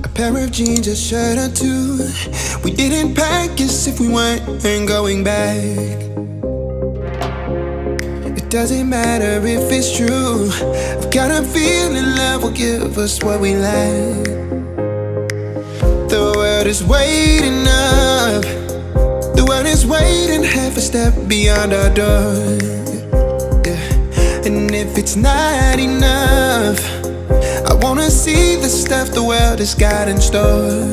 A pair of jeans, a shirt or two. We didn't pack as if we weren't going back. It doesn't matter if it's true. I've got a feeling love will give us what we lack. The world is waiting up. The world is waiting half a step beyond our door. Yeah. And if it's not enough, I wanna see the stuff the world has got in store.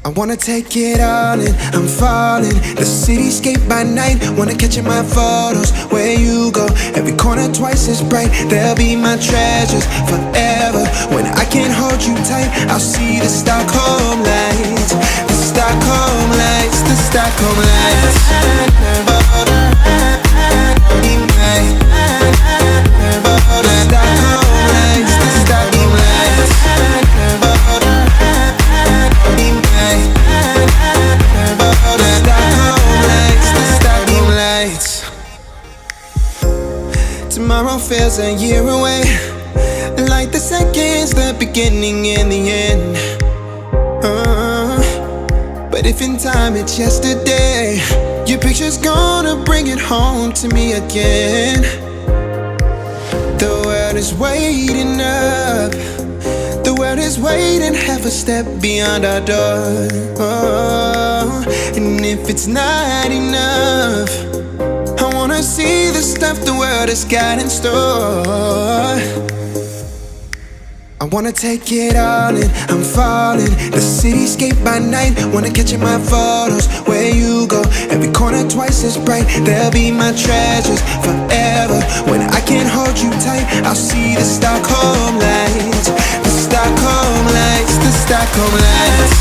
I wanna take it all in, I'm falling. The cityscape by night, wanna catch in my photos. Where you go, every corner twice as bright. They'll be my treasures forever. When I can't hold you tight, I'll see the Stockholm lights. The Stockholm lights, the Stockholm lights. Tomorrow feels a year away, like the seconds, the beginning and the end. But if in time it's yesterday, your picture's gonna bring it home to me again. The world is waiting up. The world is waiting half a step beyond our door. And if it's not enough, I wanna see the stuff the world has got in store. I wanna take it all in, I'm falling. The cityscape by night, wanna catch in my photos. Where you go, every corner twice as bright. They'll be my treasures forever. When I can't hold you tight, I'll see the Stockholm lights. The Stockholm lights, the Stockholm lights.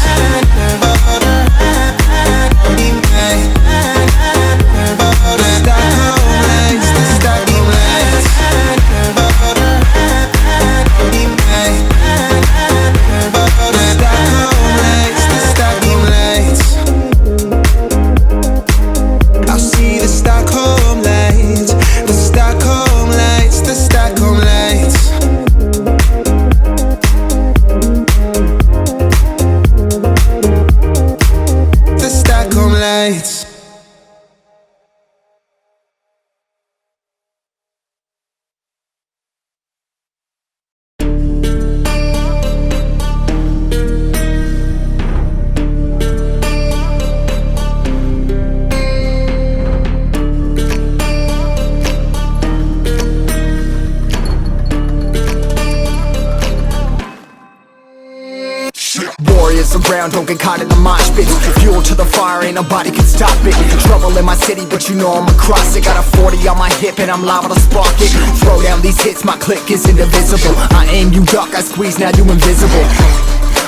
Around, don't get caught in the mosh pit. Fuel to the fire, ain't nobody can stop it. Trouble in my city, but you know I'm across it. Got a 40 on my hip and I'm liable to spark it. Throw down these hits, my click is indivisible. I aim, you duck, I squeeze, now you invisible.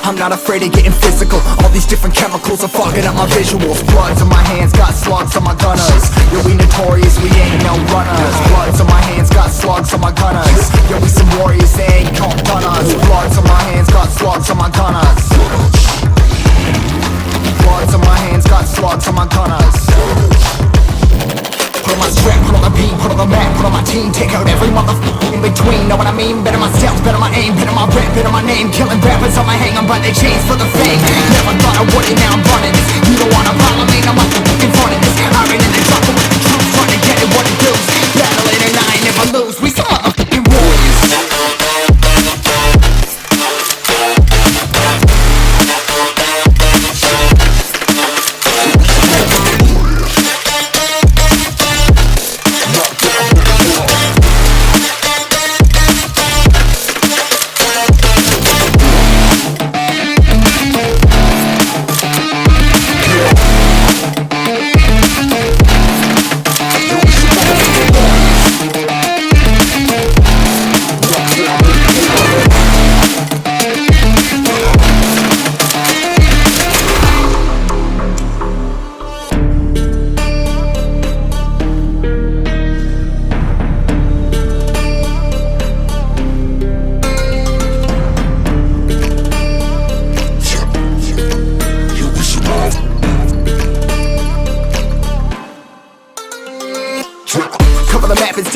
I'm not afraid of getting physical. All these different chemicals are fogging up my visuals. Bloods on my hands, got slugs on my gunners. Yo, we notorious, we ain't no runners. Bloods on my hands, got slugs on my gunners. Yo, we some warriors, they ain't called gunners. Bloods on my hands, got slugs on my gunners. Bloods on my hands, got slugs on my gunners. Put on my strap, put on the beat, put on the map, put on my team. Take out every motherfucker in between, know what I mean? Better my stealth, better my aim, better my rap, better my name. Killing rappers on my hang, I'm by their chains for the fame. Never thought I would it, now I'm running this. You don't wanna follow me, I'm up in front of this. Iron in the trucker with the troops, trying to get it what it does. Battling and I ain't never lose, we some motherfucking warriors.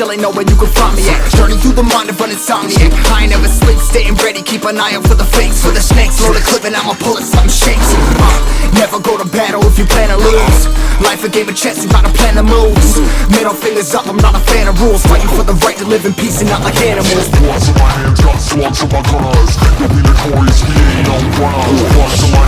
still ain't know where you can find me at. Journey through the mind of an insomniac. I ain't never sleep, staying ready, keep an eye out for the fakes, for the snakes. Load a clip and I'ma pull it, something shakes. Never go to battle if you plan to lose. Life a game of chess, you gotta plan the moves. Middle fingers up, I'm not a fan of rules. Fighting for the right to live in peace and not like animals. Swords in my hands, got swords in my gunners. You'll be notorious, we ain't no runners. Swords in my